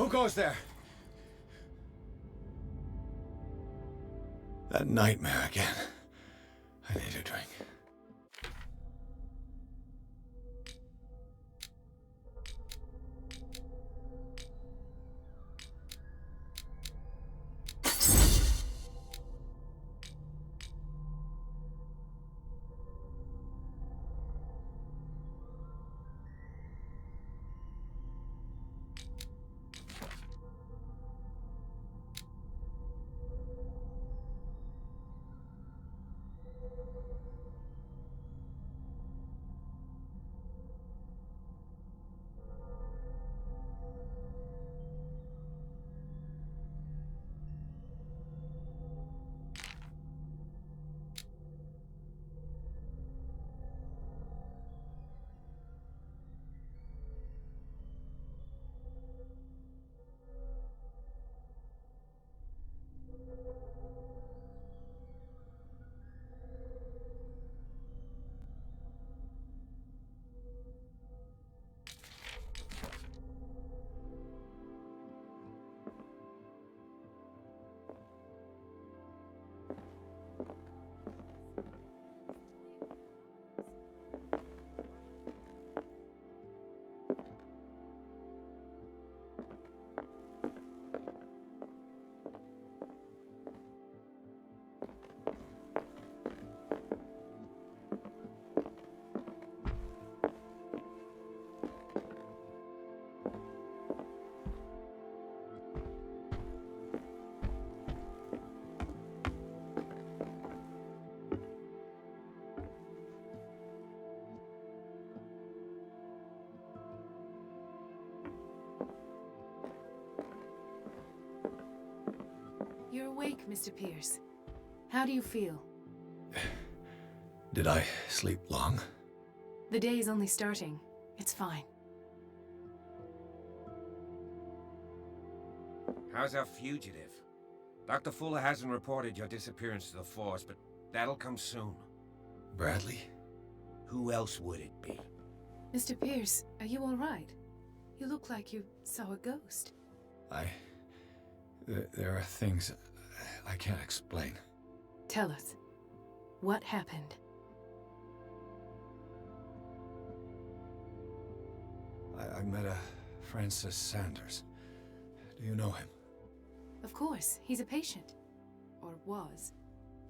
goes there? That nightmare again. I need a drink. You're awake, Mr. Pierce. How do you feel? Did I sleep long? The day's only starting. It's fine. How's our fugitive? Dr. Fuller hasn't reported your disappearance to the force, but that'll come soon. Bradley? Who else would it be? Mr. Pierce, are you all right? You look like you saw a ghost. There are things I can't explain. Tell us. What happened? I met a Francis Sanders. Do you know him? Of course, he's a patient. Or was.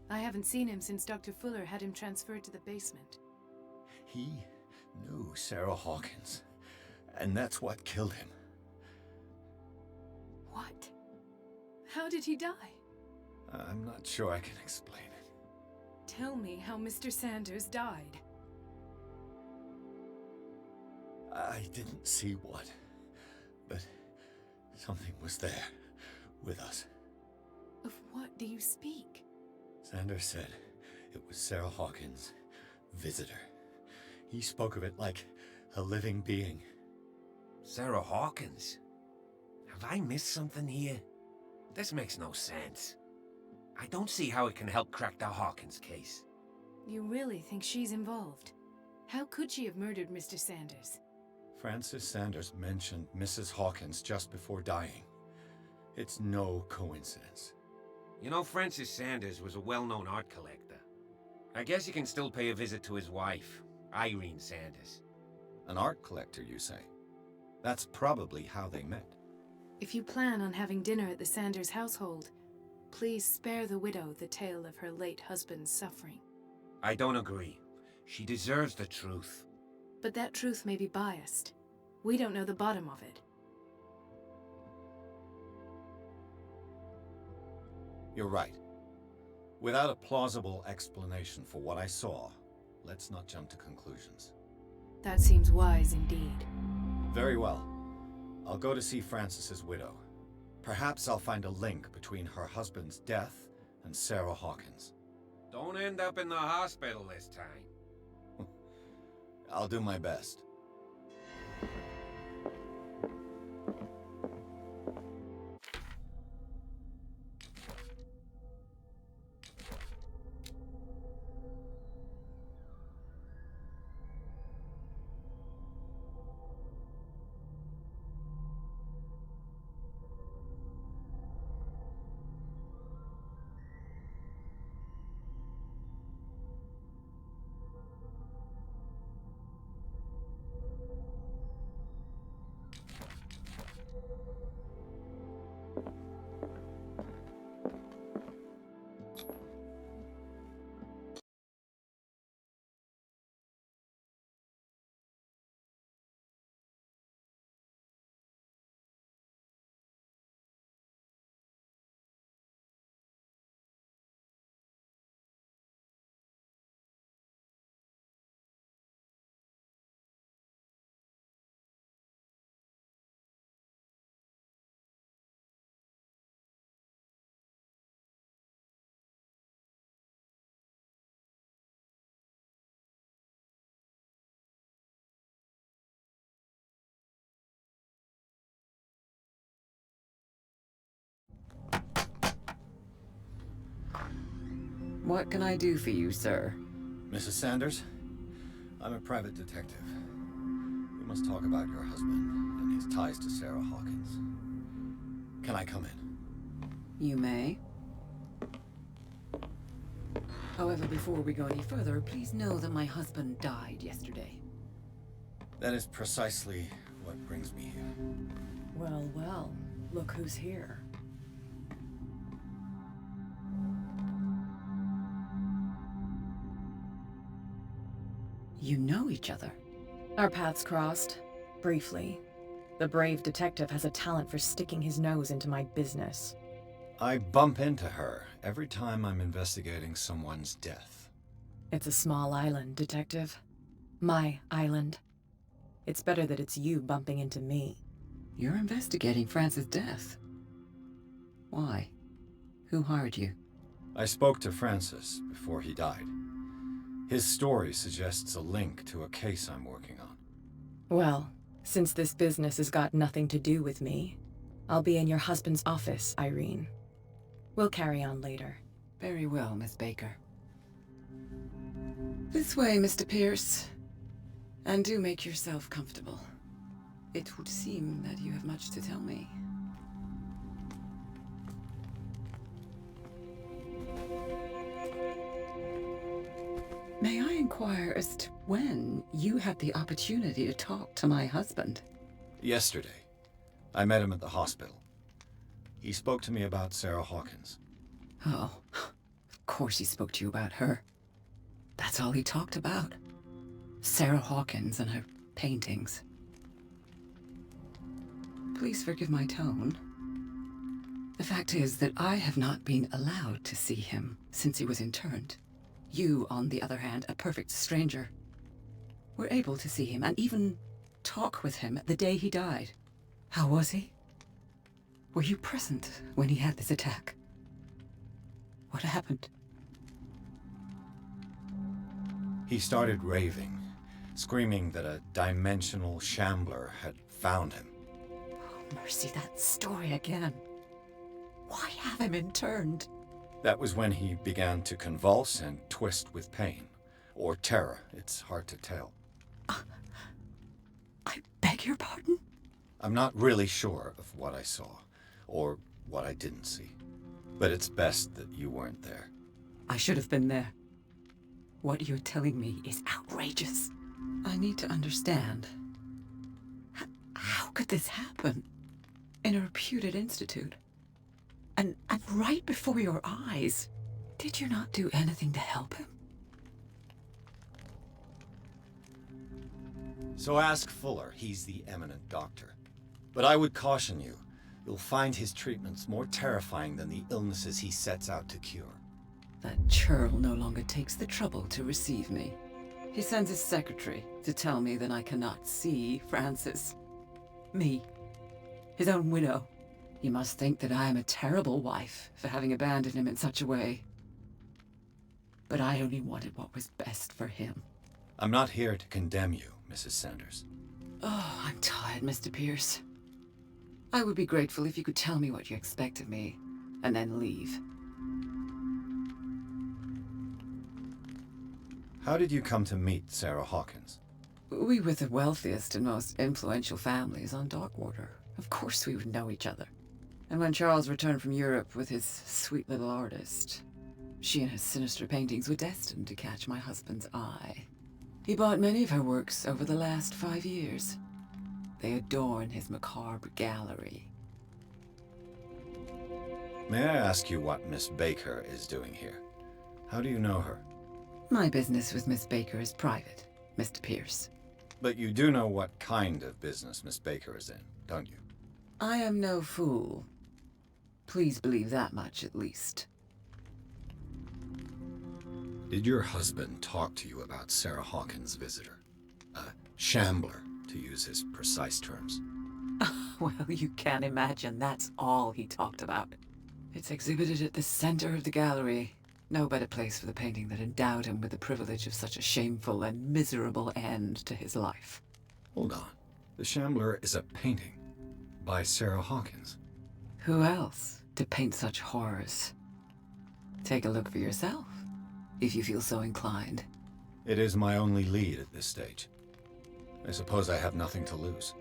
I haven't seen him since Dr. Fuller had him transferred to the basement. He knew Sarah Hawkins, and that's what killed him. What? How did he die? I'm not sure I can explain it. Tell me how Mr. Sanders died. I didn't see what, but something was there, with us. Of what do you speak? Sanders said it was Sarah Hawkins' visitor. He spoke of it like a living being. Sarah Hawkins? Have I missed something here? This makes no sense. I don't see how it can help crack the Hawkins case. You really think she's involved? How could she have murdered Mr. Sanders? Francis Sanders mentioned Mrs. Hawkins just before dying. It's no coincidence. You know, Francis Sanders was a well-known art collector. I guess you can still pay a visit to his wife, Irene Sanders. An art collector, you say? That's probably how they met. If you plan on having dinner at the Sanders household, please spare the widow the tale of her late husband's suffering. I don't agree. She deserves the truth. But that truth may be biased. We don't know the bottom of it. You're right. Without a plausible explanation for what I saw, let's not jump to conclusions. That seems wise indeed. Very well. I'll go to see Francis's widow. Perhaps I'll find a link between her husband's death and Sarah Hawkins. Don't end up in the hospital this time. I'll do my best. What can I do for you, sir? Mrs. Sanders? I'm a private detective. We must talk about your husband and his ties to Sarah Hawkins. Can I come in? You may. However, before we go any further, please know that my husband died yesterday. That is precisely what brings me here. Well, well, look who's here. You know each other. Our paths crossed, briefly. The brave detective has a talent for sticking his nose into my business. I bump into her every time I'm investigating someone's death. It's a small island, detective. My island. It's better that it's you bumping into me. You're investigating Francis' death. Why? Who hired you? I spoke to Francis before he died. His story suggests a link to a case I'm working on. Well, since this business has got nothing to do with me, I'll be in your husband's office, Irene. We'll carry on later. Very well, Miss Baker. This way, Mr. Pierce. And do make yourself comfortable. It would seem that you have much to tell me. May I inquire as to when you had the opportunity to talk to my husband? Yesterday, I met him at the hospital. He spoke to me about Sarah Hawkins. Oh, of course he spoke to you about her. That's all he talked about. Sarah Hawkins and her paintings. Please forgive my tone. The fact is that I have not been allowed to see him since he was interned. You, on the other hand, a perfect stranger, were able to see him and even talk with him the day he died. How was he? Were you present when he had this attack? What happened? He started raving, screaming that a dimensional shambler had found him. Oh, mercy, that story again. Why have him interned? That was when he began to convulse and twist with pain. Or terror, it's hard to tell. I beg your pardon? I'm not really sure of what I saw, or what I didn't see. But it's best that you weren't there. I should have been there. What you're telling me is outrageous. I need to understand. How could this happen? In a reputed institute? And right before your eyes? Did you not do anything to help him? So ask Fuller, he's the eminent doctor. But I would caution you, you'll find his treatments more terrifying than the illnesses he sets out to cure. That churl no longer takes the trouble to receive me. He sends his secretary to tell me that I cannot see Francis. Me. His own widow. He must think that I am a terrible wife for having abandoned him in such a way. But I only wanted what was best for him. I'm not here to condemn you, Mrs. Sanders. Oh, I'm tired, Mr. Pierce. I would be grateful if you could tell me what you expect of me, and then leave. How did you come to meet Sarah Hawkins? We were the wealthiest and most influential families on Darkwater. Of course we would know each other. And when Charles returned from Europe with his sweet little artist, she and her sinister paintings were destined to catch my husband's eye. He bought many of her works over the last 5 years. They adorn his macabre gallery. May I ask you what Miss Baker is doing here? How do you know her? My business with Miss Baker is private, Mr. Pierce. But you do know what kind of business Miss Baker is in, don't you? I am no fool. Please believe that much, at least. Did your husband talk to you about Sarah Hawkins' visitor? A shambler, to use his precise terms. Well, you can imagine that's all he talked about. It's exhibited at the center of the gallery. No better place for the painting that endowed him with the privilege of such a shameful and miserable end to his life. Hold on. The Shambler is a painting by Sarah Hawkins. Who else to paint such horrors? Take a look for yourself, if you feel so inclined. It is my only lead at this stage. I suppose I have nothing to lose.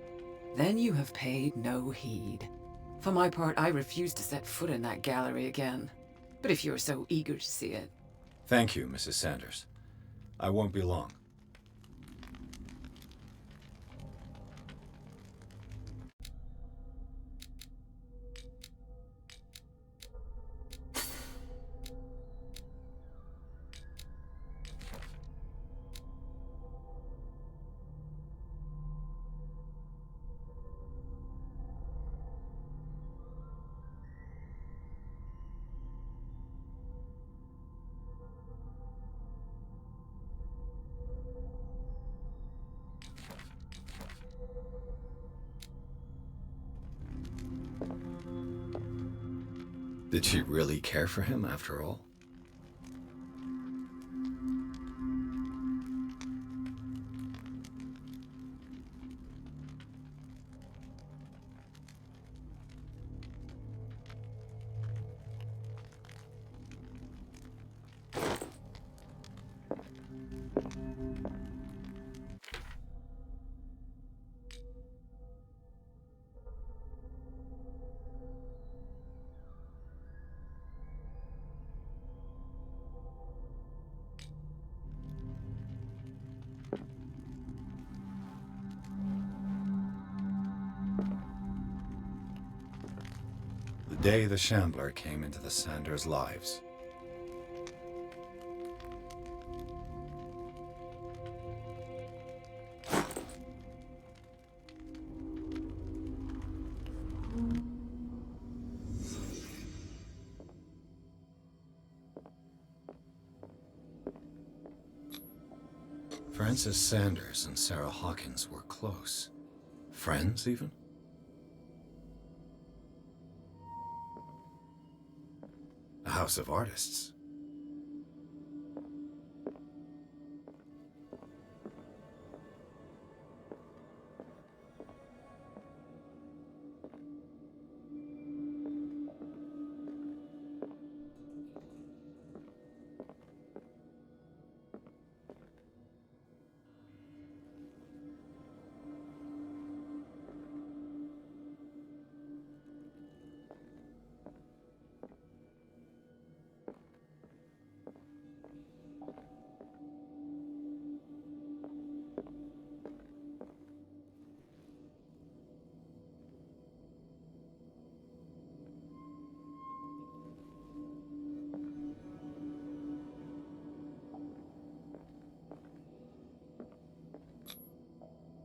Then you have paid no heed. For my part, I refuse to set foot in that gallery again. But if you're so eager to see it... Thank you, Mrs. Sanders. I won't be long. Did she really care for him after all? The day the Shambler came into the Sanders' lives. Frances Sanders and Sarah Hawkins were close. Friends, even? A house of artists.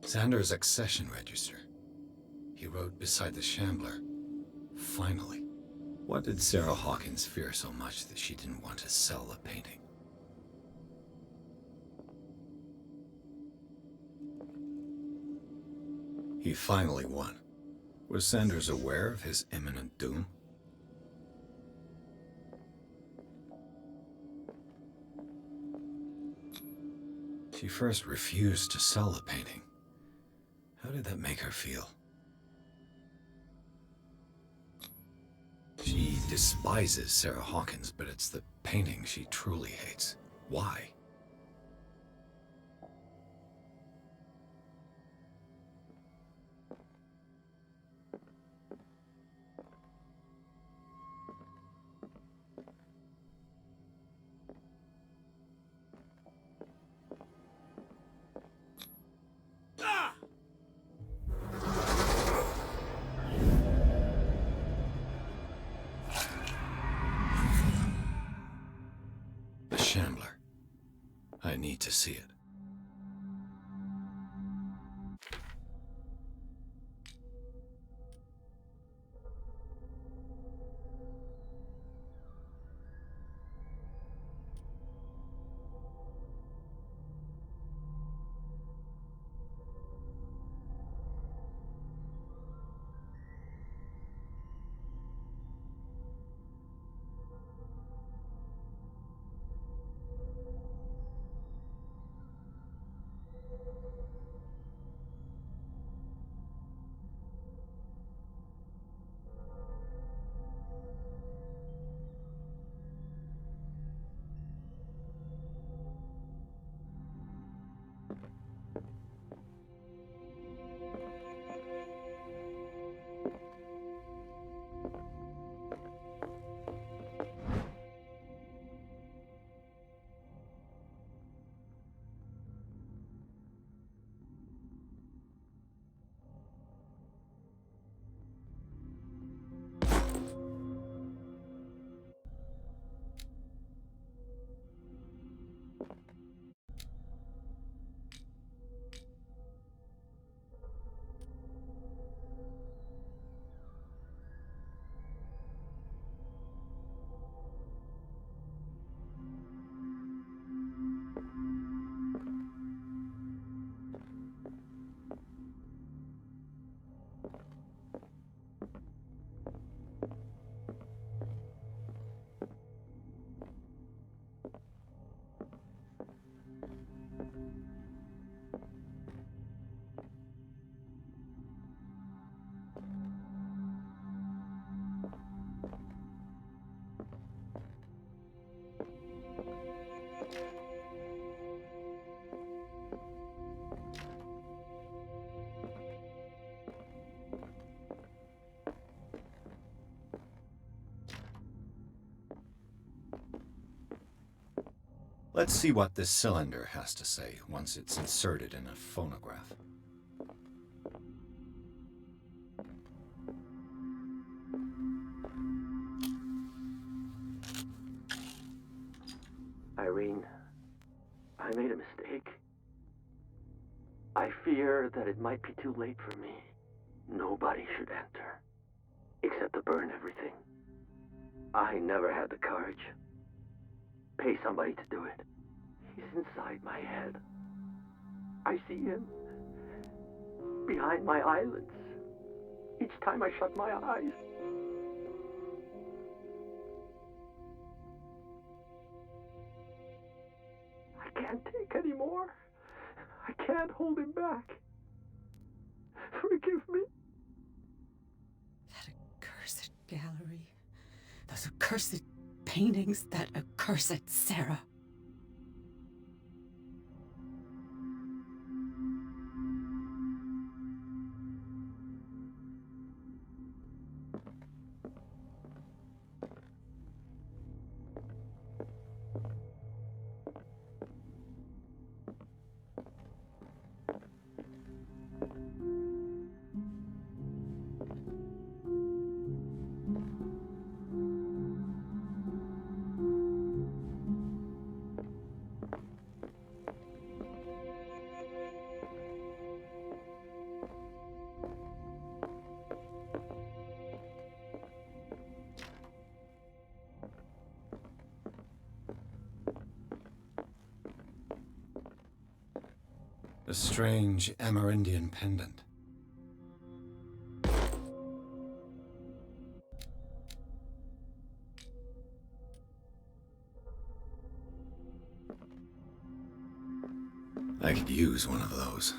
Sanders' accession register. He wrote beside the Shambler, "Finally." What did Sarah Hawkins fear so much that she didn't want to sell the painting? He finally won. Was Sanders aware of his imminent doom? She first refused to sell the painting. How did that make her feel? She despises Sarah Hawkins, but it's the painting she truly hates. Why? I need to see it. Let's see what this cylinder has to say once it's inserted in a phonograph. Irene, I made a mistake. I fear that it might be too late for me. Nobody should enter, except to burn everything. I never had the courage. Pay somebody to do it. He's inside my head. I see him behind my eyelids each time I shut my eyes. I can't take any more. I can't hold him back. Forgive me. That accursed gallery. Those accursed paintings. That accursed Sarah. A strange Amerindian pendant. I could use one of those.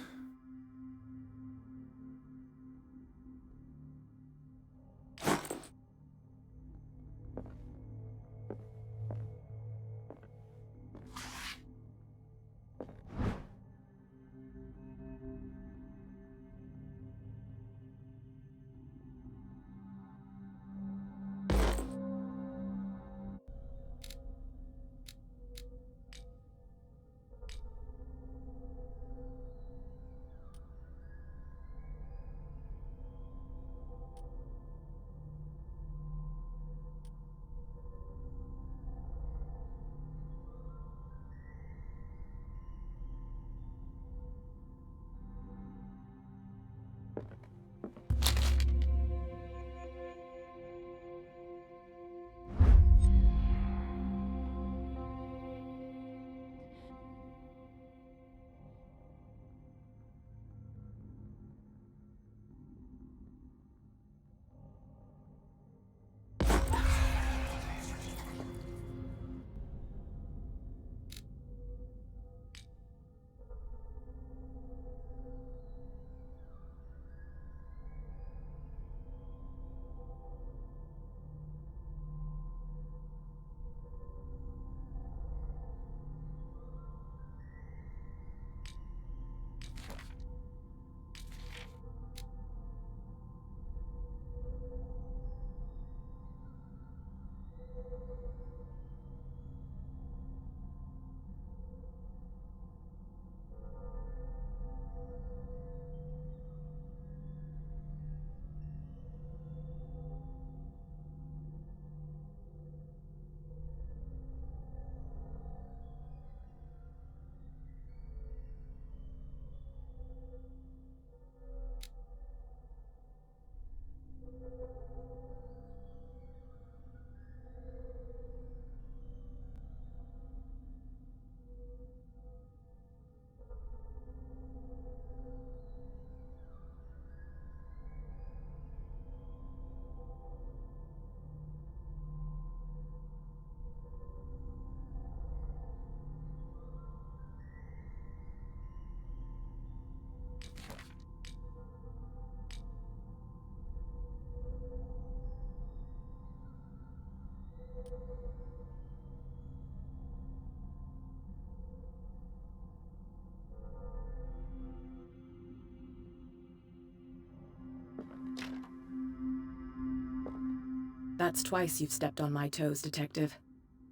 That's twice you've stepped on my toes, Detective.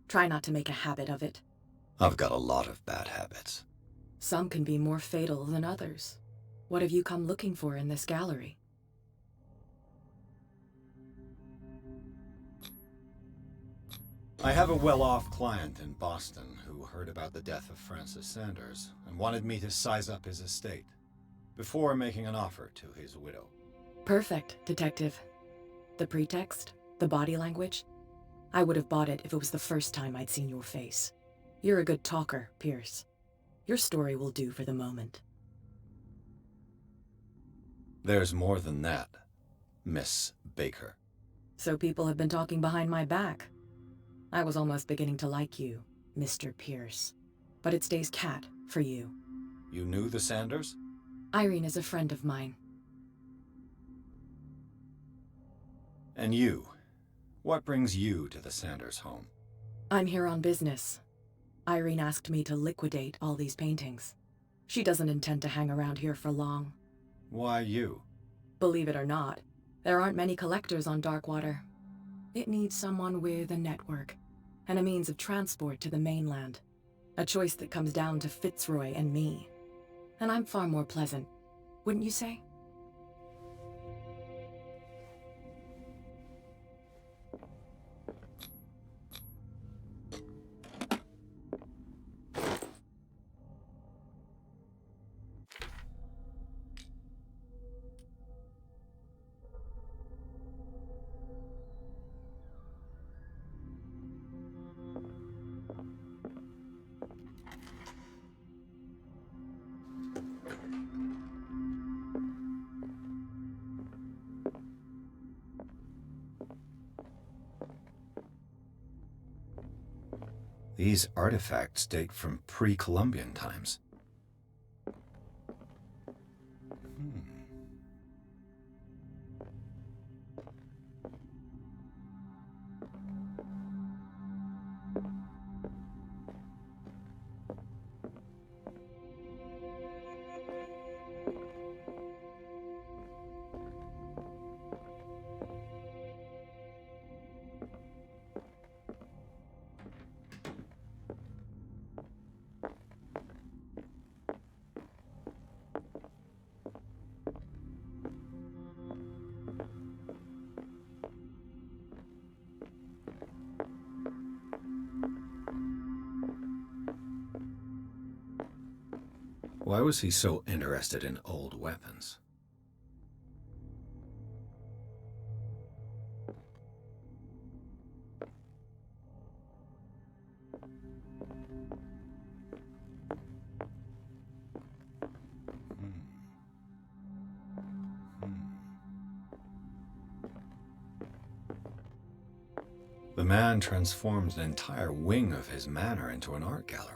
Try not to make a habit of it. I've got a lot of bad habits. Some can be more fatal than others. What have you come looking for in this gallery? I have a well-off client in Boston who heard about the death of Francis Sanders and wanted me to size up his estate before making an offer to his widow. Perfect, Detective. The pretext? The body language? I would have bought it if it was the first time I'd seen your face. You're a good talker, Pierce. Your story will do for the moment. There's more than that, Miss Baker. So people have been talking behind my back. I was almost beginning to like you, Mr. Pierce. But it stays cat for you. You knew the Sanders? Irene is a friend of mine. And you? What brings you to the Sanders home? I'm here on business. Irene asked me to liquidate all these paintings. She doesn't intend to hang around here for long. Why you? Believe it or not, there aren't many collectors on Darkwater. It needs someone with a network, and a means of transport to the mainland. A choice that comes down to Fitzroy and me. And I'm far more pleasant, wouldn't you say? These artifacts date from pre-Columbian times. Why was he so interested in old weapons? The man transformed an entire wing of his manor into an art gallery.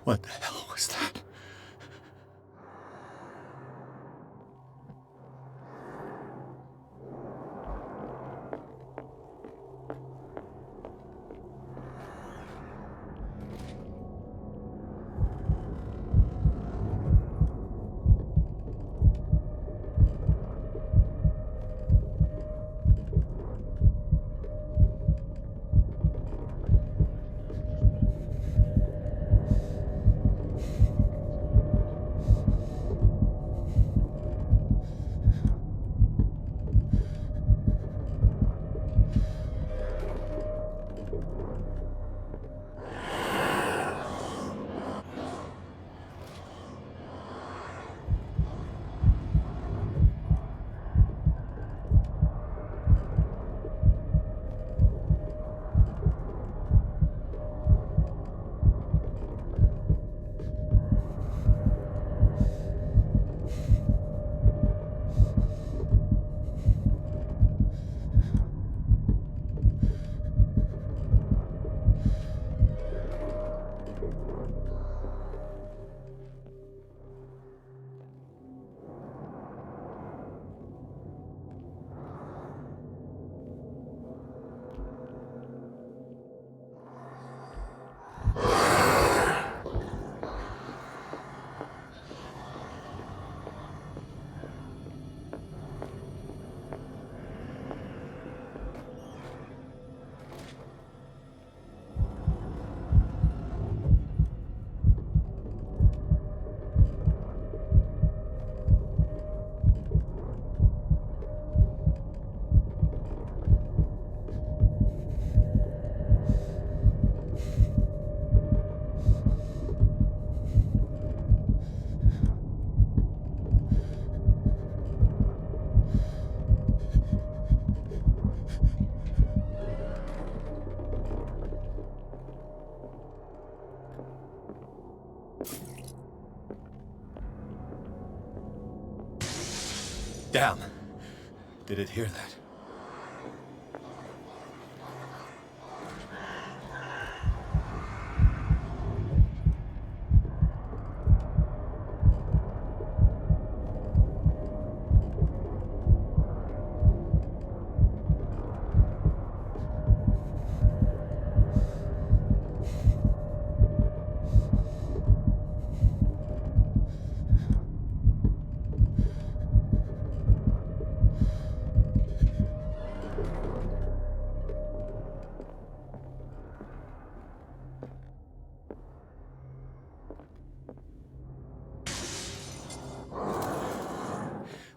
What the hell was that? Damn! Did it hear that?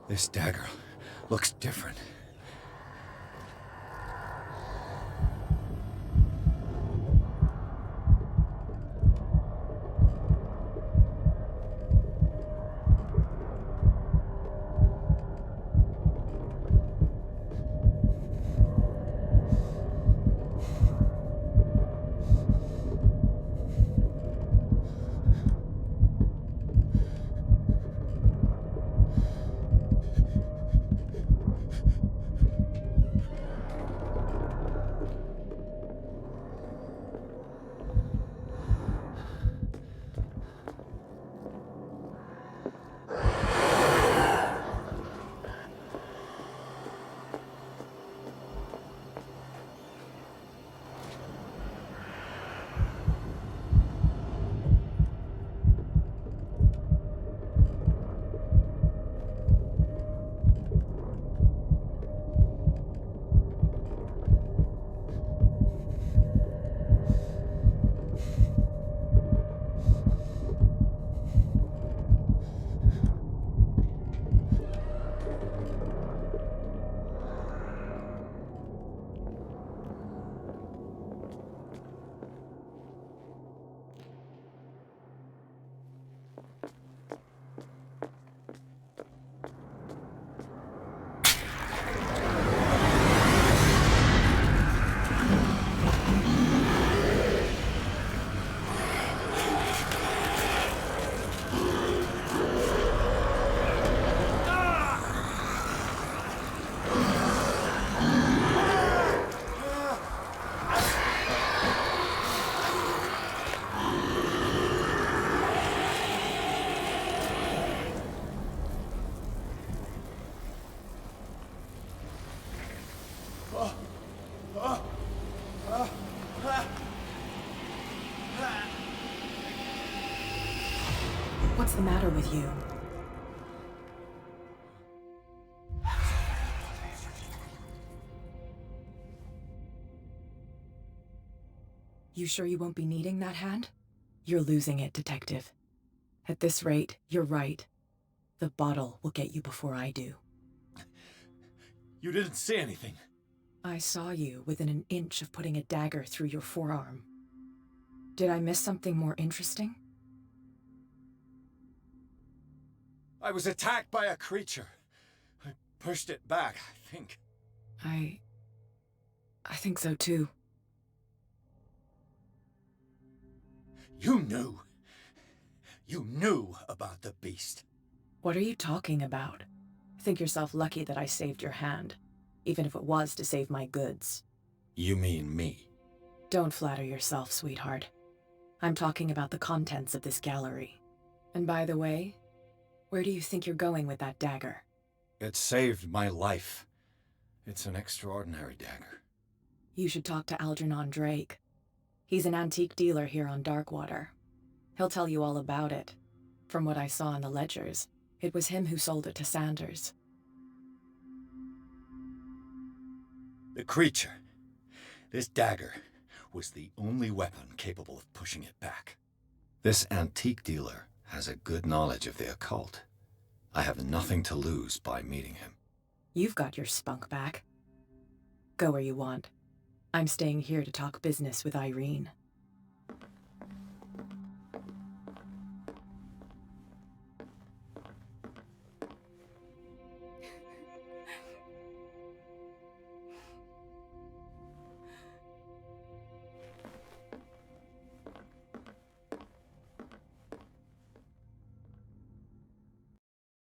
This dagger looks different. the matter with you? You sure you won't be needing that hand? You're losing it, Detective. At this rate, you're right. The bottle will get you before I do. You didn't say anything. I saw you within an inch of putting a dagger through your forearm. Did I miss something more interesting? I was attacked by a creature. I pushed it back, I think. I think so too. You knew. You knew about the beast. What are you talking about? Think yourself lucky that I saved your hand, even if it was to save my goods. You mean me? Don't flatter yourself, sweetheart. I'm talking about the contents of this gallery. And by the way, where do you think you're going with that dagger? It saved my life. It's an extraordinary dagger. You should talk to Algernon Drake. He's an antique dealer here on Darkwater. He'll tell you all about it. From what I saw in the ledgers, it was him who sold it to Sanders. The creature, this dagger, was the only weapon capable of pushing it back. This antique dealer has a good knowledge of the occult. I have nothing to lose by meeting him. You've got your spunk back. Go where you want. I'm staying here to talk business with Irene.